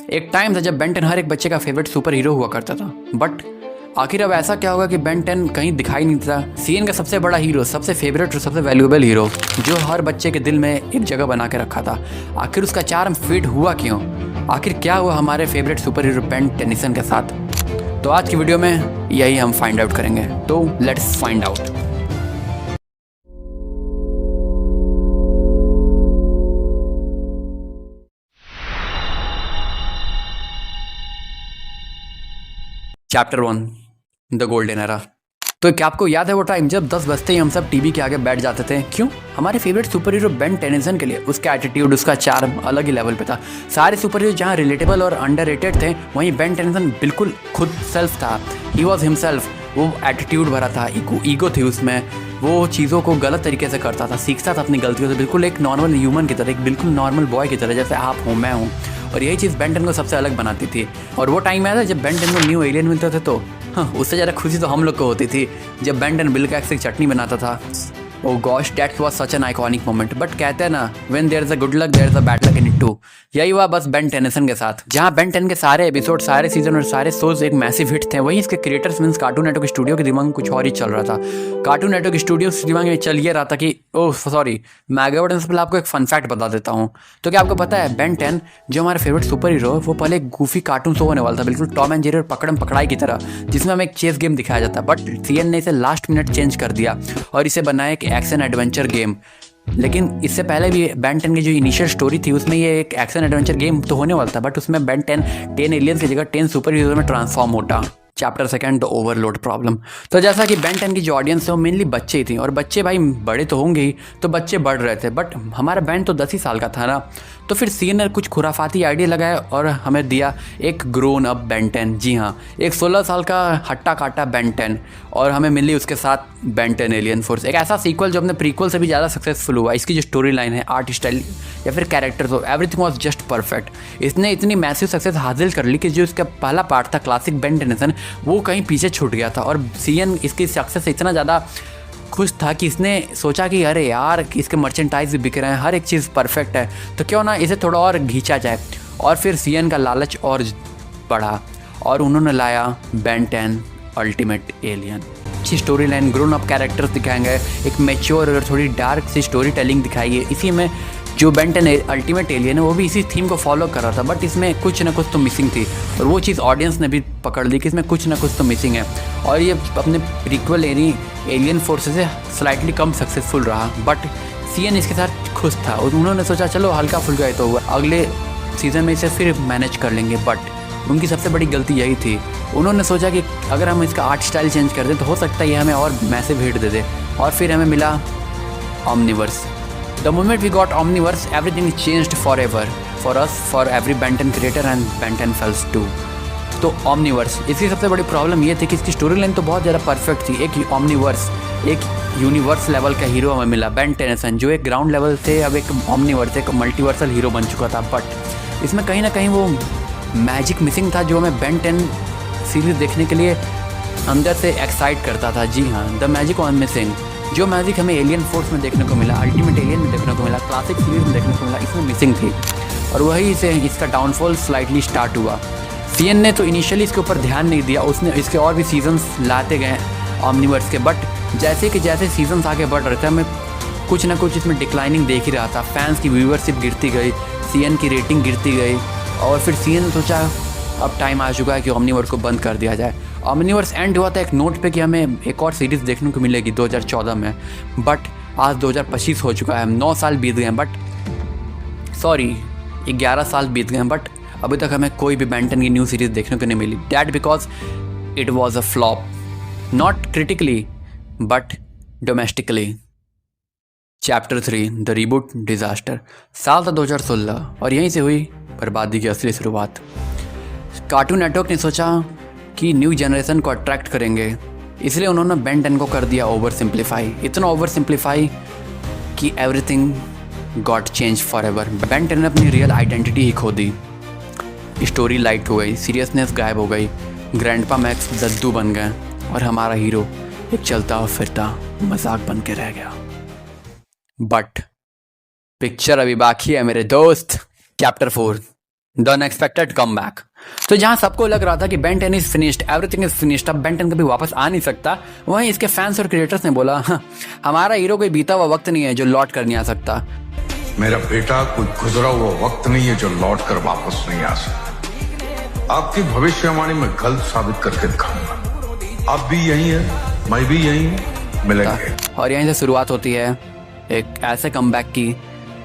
एक टाइम था जब बेन 10 हर एक बच्चे का फेवरेट सुपर हीरो हुआ करता था, बट आखिर अब ऐसा क्या होगा कि बेन 10 कहीं दिखाई नहीं देता। सीएन का सबसे बड़ा हीरो, सबसे फेवरेट और सबसे वैल्यूएबल हीरो, जो हर बच्चे के दिल में एक जगह बना के रखा था, आखिर उसका चार्म फेड हुआ क्यों? आखिर क्या हुआ हमारे favourite super hero Ben Tennyson के साथ? तो आज की वीडियो में यही हम फाइंड आउट करेंगे, तो let's find out. Chapter 1, the golden era. तो क्या आपको याद है वो टाइम जब 10 बजते ही हम सब टीवी के आगे बैठ जाते थे? क्यों? हमारे favourite super hero Ben Tennyson के लिए उसका एटीट्यूड, उसका चार्म अलग ही लेवल पे था। सारे सुपर हीरो जहाँ रिलेटेबल और अंडररेटेड थे, वहीं बेन टेनिसन बिल्कुल खुद सेल्फ था। He was himself. वो एटीट्यूड भरा था, ईगो थी उसमें, वो चीज़ों को गलत तरीके से करता था, सीखता था अपनी गलतियों से, बिल्कुल एक नॉर्मल ह्यूमन की तरह, एक बिल्कुल नॉर्मल बॉय की तरह, जैसे आप हो, मैं हूँ। और यही चीज़ बेन 10 को सबसे अलग बनाती थी। और वो टाइम आया था जब बेन 10 को न्यू एलियन मिलते थे, तो हाँ, उससे ज़्यादा खुशी तो हम लोग को होती थी जब बेन 10 बिल कैक्स की चटनी बनाता था। Oh gosh, that was such an iconic moment. But कहते हैं ना, when there is a good luck there is a bad luck in it too. यही हुआ बस बेन टेनिसन के साथ, जहाँ बेन 10 के सारे एपिसोड, सारे सीजन और सारे शोज एक मैसिव हिट थे, वहीं इसके creators means cartoon network studio के दिमाग में कुछ और ही चल रहा था। कार्टून नेटवर्क स्टूडियो के दिमाग में चल ये रहा था कि ओह सॉरी, मैं आगे बढ़ने से पहले आपको एक फन फैक्ट बता देता हूँ। तो क्या आपको पता है, बेन 10 जो हमारा फेवरेट सुपर हीरो, वो पहले एक गूफी कार्टून शो होने वाला था, बिल्कुल टॉम एंड जेरी और पकड़म पकड़ाई की तरह, जिसमें हमें एक चेस गेम दिखाया जाता। बट सीएन ने इसे लास्ट मिनट चेंज कर दिया और इसे बनाया एक एक्शन एडवेंचर गेम। लेकिन इससे पहले भी बेन 10 की जो इनिशियल स्टोरी थी, उसमें ये एक एक्शन एडवेंचर गेम तो होने वाला था, बट उसमें बेन 10 एलियंस की जगह 10 सुपर हीरो में ट्रांसफॉर्म होता। Chapter 2, the overload problem. तो जैसा कि बेन 10 की जो ऑडियंस है वो मेनली बच्चे ही थी, और बच्चे भाई बड़े तो होंगे ही, तो बच्चे बढ़ रहे थे, बट हमारा बेन तो 10 ही साल का था ना। तो फिर सीएन ने कुछ खुराफाती आइडिया लगाया और हमें दिया एक ग्रोन अप बेन 10। जी हाँ, एक 16 साल का हट्टा काटा बेन 10, और हमें मिली उसके साथ बेन 10 एलियन फोर्स, एक ऐसा सीक्वल जो अपने प्रीक्वल से भी ज़्यादा सक्सेसफुल हुआ। इसकी जो स्टोरी लाइन है, आर्ट स्टाइल या फिर कैरेक्टर, तो एवरीथिंग वॉज जस्ट परफेक्ट। इसने इतनी मैसिव सक्सेस हासिल कर ली कि जो इसका पहला पार्ट था क्लासिक बेन टेनिसन, वो कहीं पीछे छूट गया था। और सीएन इसकी सक्सेस से इतना ज़्यादा खुश था कि इसने सोचा कि अरे यार, कि इसके मर्चेंटाइज भी बिक रहे हैं, हर एक चीज़ परफेक्ट है, तो क्यों ना इसे थोड़ा और घींचा जाए। और फिर सीएन का लालच और बढ़ा और उन्होंने लाया बेन 10 अल्टीमेट एलियन। अच्छी story line, grown up characters दिखाएंगे, एक मैच्योर और थोड़ी डार्क सी स्टोरी टेलिंग दिखाई है। इसी में जो बेन 10 अल्टीमेट एलियन है, वो भी इसी थीम को फॉलो कर रहा था, बट इसमें कुछ ना कुछ तो मिसिंग थी, और वो चीज़ ऑडियंस ने भी पकड़ ली कि इसमें कुछ ना कुछ तो मिसिंग है। और ये अपने प्रीक्वल एलियन फोर्सेस से स्लाइटली कम सक्सेसफुल रहा, बट सीएन इसके साथ खुश था और उन्होंने सोचा चलो हल्का फुल्का ही तो हुआ, अगले सीज़न में इसे फिर मैनेज कर लेंगे। बट उनकी सबसे बड़ी गलती यही थी, उन्होंने सोचा कि अगर हम इसका आर्ट स्टाइल चेंज कर दें तो हो सकता है ये हमें और मैसिव हिट दे दे। और फिर हमें मिला Omniverse. The moment we got Omniverse, everything changed forever for us, for every Ben 10 creator and Ben 10 fans too. तो Omniverse, इसकी सबसे बड़ी प्रॉब्लम ये थी कि इसकी स्टोरी लाइन तो बहुत ज़्यादा परफेक्ट थी। एक Omniverse, एक यूनिवर्स लेवल का हीरो हमें मिला, बेन टेनिसन, जो एक ग्राउंड लेवल से अब एक Omniverse, एक मल्टीवर्सल हीरो बन चुका था। बट इसमें कहीं ना कहीं वो मैजिक मिसिंग था जो हमें बेन 10 सीरीज देखने के लिए अंदर से एक्साइट करता था। जी हाँ, द मैजिक ऑन मिसिंग। जो मैजिक हमें एलियन फोर्स में देखने को मिला, अल्टीमेट एलियन में देखने को मिला, क्लासिक सीरीज में देखने को मिला, इसमें मिसिंग थी, और वही से इसका डाउनफॉल स्लाइटली स्टार्ट हुआ। सीएन ने तो इनिशियली इसके ऊपर ध्यान नहीं दिया, उसने इसके और भी सीजन्स लाते गए ओमनिवर्स के, बट जैसे कि जैसे सीजन्स आगे बढ़ रहे थे, हमें कुछ ना कुछ इसमें डिक्लाइनिंग देख ही रहा था। फैंस की व्यूवरशिप गिरती गई, सीएन की रेटिंग गिरती गई, और फिर सीएन ने सोचा अब टाइम आ चुका है कि ओमनिवर्स को बंद कर दिया जाए। ओमनिवर्स एंड हुआ था एक नोट पे कि हमें एक और सीरीज़ देखने को मिलेगी 2014 में, बट आज 2025 हो चुका है, 9 साल बीत गए हैं, बट सॉरी 11 साल बीत गए हैं, बट अभी तक हमें कोई भी बेन 10 की न्यू सीरीज़ देखने को नहीं मिली। That because it was a flop, not critically but domestically. Chapter 3, the reboot disaster. साल था 2016 और यहीं से हुई बर्बादी की असली शुरुआत। कार्टून नेटवर्क ने सोचा कि न्यू जनरेशन को अट्रैक्ट करेंगे, इसलिए उन्होंने बेन 10 को कर दिया ओवर सिंप्लीफाई, इतना ओवर सिंप्लीफाई कि everything got change for ever. Ben 10 ने अपनी रियल आइडेंटिटी ही खो दी, स्टोरी लाइट हो गई, सीरियसनेस गायब हो गई, ग्रैंडपा मैक्स दद्दू बन गए, और हमारा हीरो एक चलता फिरता मजाक बन के रह गया। बट पिक्चर अभी बाकी है मेरे दोस्त। Chapter 4, the unexpected comeback. तो जहां सबको लग रहा था कि Ben 10 is finished, everything is finished, अब बेन 10 कभी वापस आ नहीं सकता, वहीं इसके फैंस और क्रिएटर्स ने बोला "हाँ, हमारा हीरो कोई बीता हुआ वक्त नहीं है जो लौट कर नहीं आ सकता। मेरा बेटा कोई गुजरा हुआ वक्त नहीं है जो लौट कर वापस नहीं आ सकता। आपकी भविष्यवाणी में गलत साबित करके दिखाऊंगा। आप भी यही है, मैं भी यही हूं, मिलेंगे। और यहीं से शुरुआत होती है एक ऐसे कमबैक की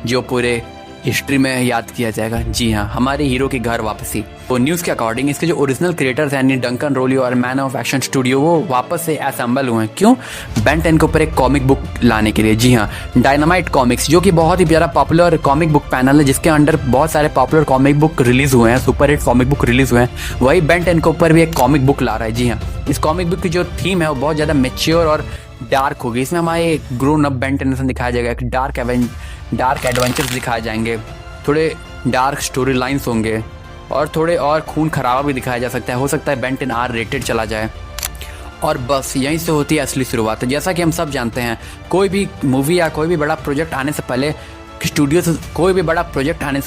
जो पूरे हिस्ट्री में याद किया जाएगा। जी हाँ, हमारे हीरो की घर वापसी। तो न्यूज़ के अकॉर्डिंग इसके जो ओरिजिनल क्रिएटर्स हैं यानी डंकन रोलियो और मैन ऑफ एक्शन स्टूडियो, वो वापस से असेंबल हुए हैं। क्यों? बेन 10 के ऊपर एक कॉमिक बुक लाने के लिए। जी हाँ, डायनामाइट कॉमिक्स, जो कि बहुत ही ज़्यादा पॉपुलर कॉमिक बुक पैनल है जिसके अंडर बहुत सारे पॉपुलर कॉमिक बुक रिलीज हुए हैं, super hit comic book release हुए हैं, वही बेन 10 के ऊपर भी एक कॉमिक बुक ला रहा है। जी हाँ, इस कॉमिक बुक की जो थीम है वो बहुत ज़्यादा मेच्योर और डार्क होगी। इसमें हमारे ग्रोन अप बेन 10 दिखाया जाएगा, एक डार्क एडवेंचर्स दिखाए जाएंगे, थोड़े डार्क स्टोरी लाइन्स होंगे और थोड़े और खून खराबा भी दिखाया जा सकता है। हो सकता है बेन 10 R रेटेड चला जाए। और बस यहीं से होती है असली शुरुआत। जैसा कि हम सब जानते हैं, कोई भी मूवी या कोई भी बड़ा प्रोजेक्ट आने से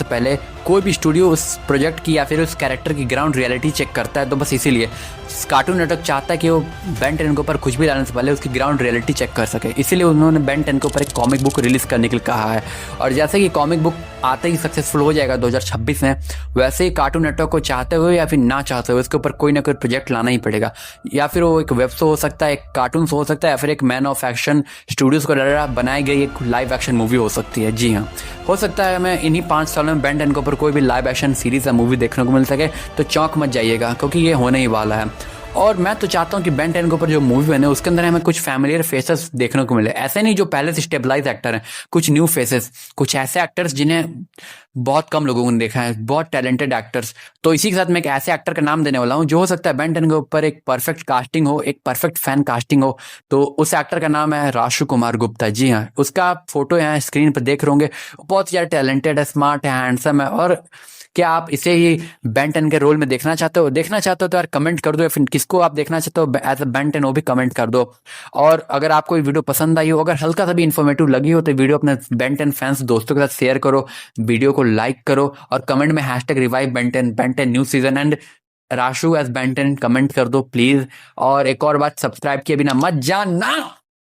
पहले कोई भी स्टूडियो उस प्रोजेक्ट की या फिर उस कैरेक्टर की ग्राउंड रियलिटी चेक करता है। तो बस इसीलिए कार्टून नेटवर्क चाहता है कि वो बेन 10 के ऊपर कुछ भी लाने से पहले उसकी ग्राउंड रियलिटी चेक कर सके। इसीलिए उन्होंने बेन 10 के ऊपर एक कॉमिक बुक रिलीज़ करने के लिए कहा है। और जैसे कि कॉमिक बुक आते ही सक्सेसफुल हो जाएगा 2026 में, वैसे ही कार्टून नेटवर्क को चाहते हुए या फिर ना चाहते हुए उसके ऊपर कोई ना कोई प्रोजेक्ट लाना ही पड़ेगा। या फिर वो एक वेब शो हो सकता है, एक कार्टून शो हो सकता है, या फिर एक मैन ऑफ एक्शन स्टूडियोज़ को द्वारा बनाई गई एक लाइव एक्शन मूवी हो सकती है। जी हाँ, हो सकता है हमें इन्हीं 5 सालों में बेन 10 के ऊपर कोई भी लाइव एक्शन सीरीज या मूवी देखने को मिल सके। तो चौंक मत जाइएगा, क्योंकि ये होने ही वाला है। और मैं तो चाहता हूँ कि बेन 10 के ऊपर जो मूवी बने उसके अंदर हमें कुछ फैमिलियर फेसेस देखने को मिले। ऐसे नहीं जो पहले से स्टेबलाइज एक्टर हैं, कुछ न्यू फेसेस, कुछ ऐसे एक्टर्स जिन्हें बहुत कम लोगों ने देखा है, बहुत टैलेंटेड एक्टर्स। तो इसी के साथ मैं एक ऐसे एक्टर का नाम देने वाला हूँ जो हो सकता है बेन 10 के ऊपर एक परफेक्ट कास्टिंग हो, एक परफेक्ट फैन कास्टिंग हो। तो उस एक्टर का नाम है राशु कुमार गुप्ता। जी हाँ, उसका फोटो यहाँ स्क्रीन पर देख रहे होंगे। बहुत ज़्यादा टैलेंटेड है, स्मार्ट है, हैंडसम है। और क्या आप इसे ही बेन 10 के रोल में देखना चाहते हो तो यार कमेंट कर दो, या फिर किसको आप देखना चाहते हो एज अ बेन 10 वो भी कमेंट कर दो। और अगर आपको ये वीडियो पसंद आई हो, अगर हल्का सा भी इन्फॉर्मेटिव लगी हो, तो वीडियो अपने बेन 10 फैंस दोस्तों के साथ शेयर करो, वीडियो को लाइक करो और कमेंट में #revive Ben 10 new season and Rashu as Ben 10 comment कर दो प्लीज। और एक और बात, सब्सक्राइब किए बिना मत जाना।